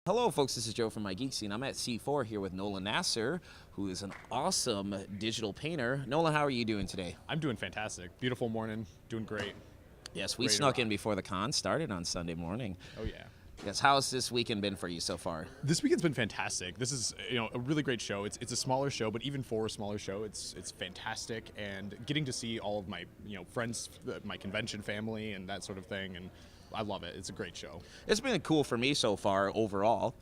Hello, folks. This is Joe from MIGeekScene. I'm at C4 here with Nolan Nasser, who is an awesome digital painter. Nolan, how are you doing today? I'm doing fantastic. Beautiful morning. Doing great. Yes, we Ready to snuck in rock. before the con started on Sunday morning. Oh yeah. Yes, how's this weekend been for you so far? This weekend's been fantastic. This is a really great show. It's a smaller show, but even for a smaller show, it's fantastic. And getting to see all of my friends, my convention family, and that sort of thing, and I love it. It's a great show. It's been cool for me so far overall.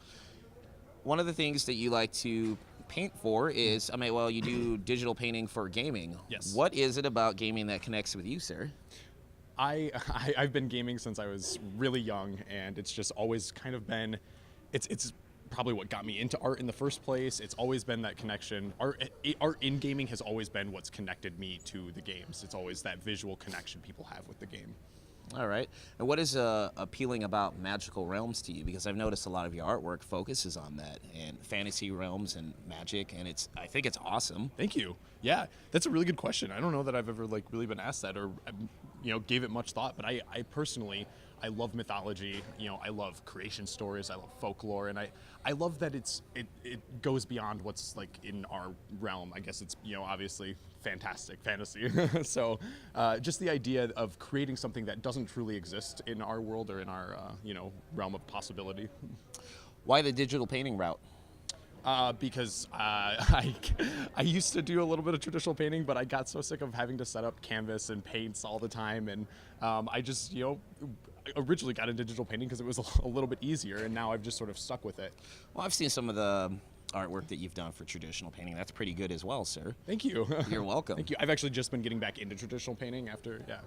One of the things that you like to paint for is, you do digital painting for gaming. Yes. What is it about gaming that connects with you, sir? I've been gaming since I was really young, and it's just always kind of been, it's probably what got me into art in the first place. It's always been that connection. Art in gaming has always been what's connected me to the games. It's always that visual connection people have with the game. All right. And what is appealing about magical realms to you? Because I've noticed a lot of your artwork focuses on that and fantasy realms and magic, and I think it's awesome. Thank you. Yeah, that's a really good question. I don't know that I've ever really been asked that or gave it much thought, but I personally, I love mythology. I love creation stories. I love folklore, and I love that it goes beyond what's like in our realm. I guess it's obviously fantastic fantasy. So just the idea of creating something that doesn't truly exist in our world or in our realm of possibility. Why the digital painting route? Because I used to do a little bit of traditional painting, but I got so sick of having to set up canvas and paints all the time, and I just originally got into digital painting because it was a little bit easier, and now I've just sort of stuck with it. Well, I've seen some of the artwork that you've done for traditional painting. That's pretty good as well, sir. Thank you. You're welcome. Thank you. I've actually just been getting back into traditional painting after, yeah.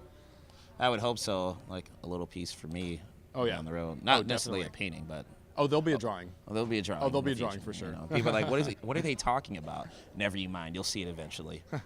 I would hope so, like a little piece for me down the road. Not necessarily a painting, but... Oh, there'll be a drawing. Oh, there'll be a drawing. Oh, there'll in be the a drawing future, for sure. People are like, what are they talking about? Never you mind. You'll see it eventually. We're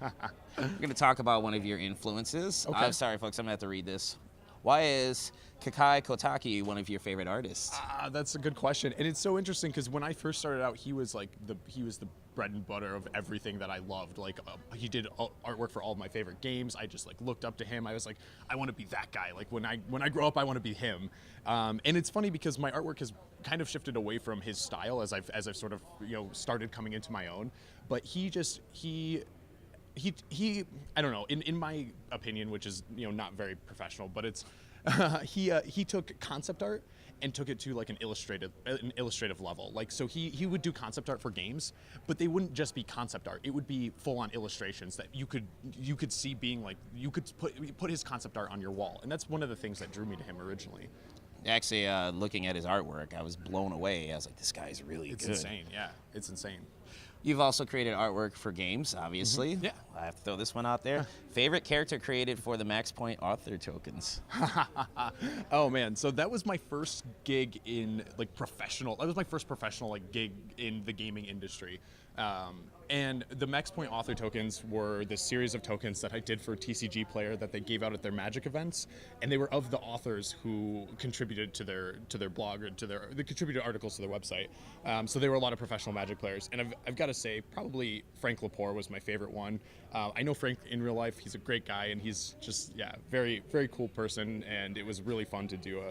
going to talk about one of your influences. Okay. I'm sorry, folks. I'm going to have to read this. Why is Kakai Kotaki one of your favorite artists? That's a good question, and it's so interesting because when I first started out, he was the bread and butter of everything that I loved. Like he did artwork for all of my favorite games. I just looked up to him. I was like, I want to be that guy. Like when I grow up, I want to be him. And it's funny because my artwork has kind of shifted away from his style as I've sort of started coming into my own. But he I don't know, in my opinion, which is not very professional, but it's he took concept art and took it to like an illustrative level. Like so he would do concept art for games, but they wouldn't just be concept art. It would be full on illustrations that you could see being like you could put his concept art on your wall. And that's one of the things that drew me to him originally. Actually, looking at his artwork, I was blown away. I was like, this guy's really good. It's insane, yeah. It's insane. You've also created artwork for games, obviously. Mm-hmm. Yeah. I have to throw this one out there. Favorite character created for the Max Point author tokens? Oh man, so that was my first gig in professional. That was my first professional gig in the gaming industry. And the Max Point author tokens were this series of tokens that I did for TCG Player that they gave out at their Magic events, and they were of the authors who contributed to their blog or they contributed articles to their website. So they were a lot of professional Magic players, and I've got to say probably Frank Lepore was my favorite one. I know Frank in real life; he's a great guy, and he's just very very cool person, and it was really fun to do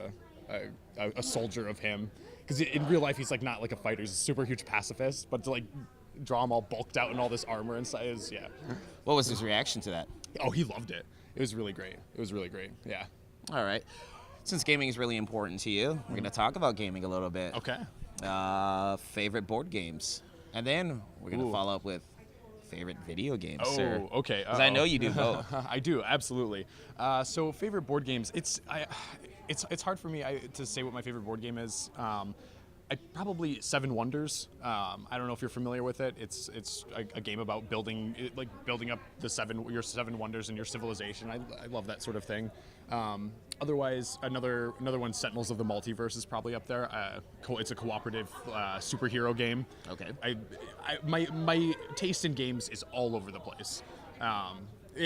a soldier of him because in real life he's not like a fighter; he's a super huge pacifist, but to draw him all bulked out in all this armor and stuff is What was his reaction to that? Oh, he loved it. It was really great. Yeah. All right. Since gaming is really important to you, we're going to talk about gaming a little bit. Okay. Favorite board games. And then we're going to follow up with favorite video games, sir. Oh, okay. Because I know you do both. I do, absolutely. So favorite board games, it's hard for me to say what my favorite board game is. Probably Seven Wonders. I don't know if you're familiar with it. It's a game about building up your seven wonders in your civilization. I love that sort of thing. Otherwise, another one, Sentinels of the Multiverse, is probably up there. It's a cooperative superhero game. Okay. My taste in games is all over the place.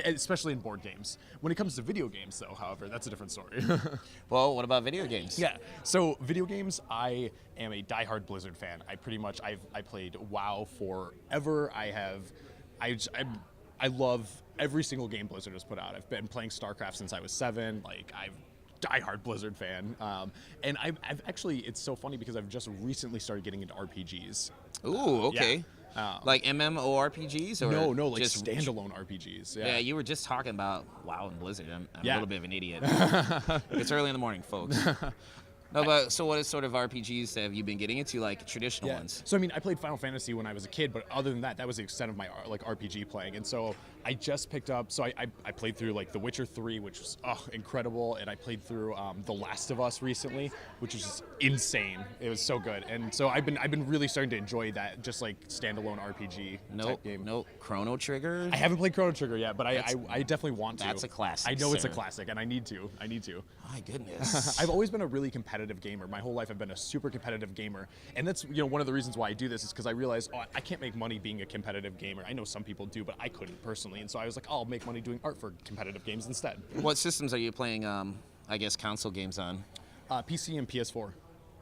Especially in board games. When it comes to video games, though, however, that's a different story. Well, what about video games? Yeah, so video games, I am a diehard Blizzard fan. I played WoW forever. I love every single game Blizzard has put out. I've been playing StarCraft since I was 7. diehard Blizzard fan. And I've actually, it's so funny because I've just recently started getting into RPGs. Ooh, okay. Yeah. Like MMORPGs or No, like just standalone RPGs. Yeah, you were just talking about WoW and Blizzard. I'm a Yeah. little bit of an idiot. It's early in the morning, folks. No, but so what sort of RPGs have you been getting into, like traditional ones? So I mean, I played Final Fantasy when I was a kid, but other than that, that was the extent of my like RPG playing. And so I just picked up. So I played through like The Witcher 3, which was incredible, and I played through The Last of Us recently, which was just insane. It was so good, and so I've been really starting to enjoy that just like standalone RPG type game. No Chrono Trigger. I haven't played Chrono Trigger yet, but I definitely want to. That's a classic. I know it's a sir. classic, and I need to. My goodness. I've always been a really competitive gamer. My whole life I've been a super competitive gamer. And that's, one of the reasons why I do this is because I realized, I can't make money being a competitive gamer. I know some people do, but I couldn't personally. And so I was like, I'll make money doing art for competitive games instead. What systems are you playing, I guess, console games on? PC and PS4.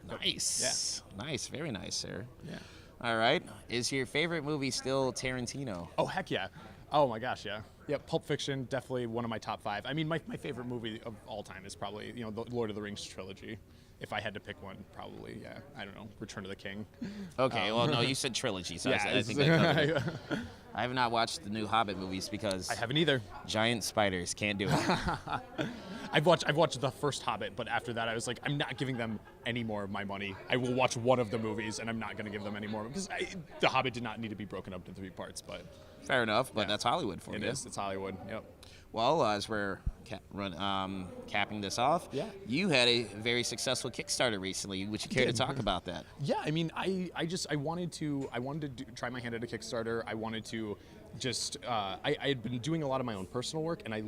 Nice. Yeah. Nice. Very nice, sir. Yeah. All right. Is your favorite movie still Tarantino? Oh, heck yeah. Oh, my gosh, yeah. Yeah, Pulp Fiction, definitely one of my top 5. I mean, my favorite movie of all time is probably, the Lord of the Rings trilogy. If I had to pick one, probably, yeah, I don't know, Return of the King. Okay, well, no, you said trilogy, so Yeah, I think that covered it. I have not watched the new Hobbit movies because I haven't either. Giant spiders can't do it. I've watched the first Hobbit, but after that I was like, I'm not giving them any more of my money. I will watch one of the movies, and I'm not going to give them any more because the Hobbit did not need to be broken up into 3 parts. But Fair enough, but Yeah. that's Hollywood for you. it is. It's Hollywood. Yep. Well, as we're capping this off, Yeah. you had a very successful Kickstarter recently. Would you care to talk about that? Yeah, I mean, I wanted to try my hand at a Kickstarter. I wanted to just I had been doing a lot of my own personal work, and I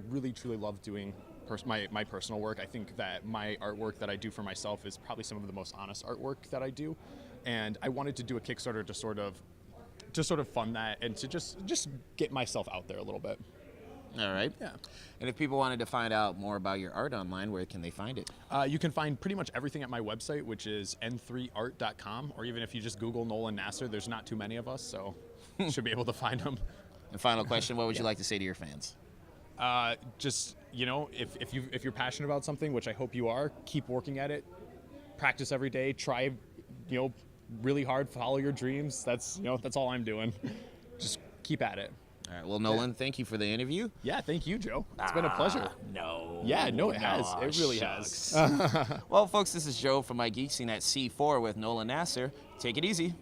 really truly love doing my personal work. I think that my artwork that I do for myself is probably some of the most honest artwork that I do, and I wanted to do a Kickstarter to sort of fund that and to just get myself out there a little bit. All right. Yeah. And if people wanted to find out more about your art online, where can they find it? You can find pretty much everything at my website, which is n3art.com, or even if you just Google Nolan Nasser, there's not too many of us, so you should be able to find them. And final question, what would you like to say to your fans? Just, if you're passionate about something, which I hope you are, keep working at it. Practice every day. Try, really hard. Follow your dreams. That's all I'm doing. Just keep at it. All right. Well, Nolan, thank you for the interview. Yeah, thank you, Joe. It's been a pleasure. No. Yeah, no, it has. Aw, It really shucks. has. Well, folks, this is Joe from MIGeekScene at C4 with Nolan Nasser. Take it easy.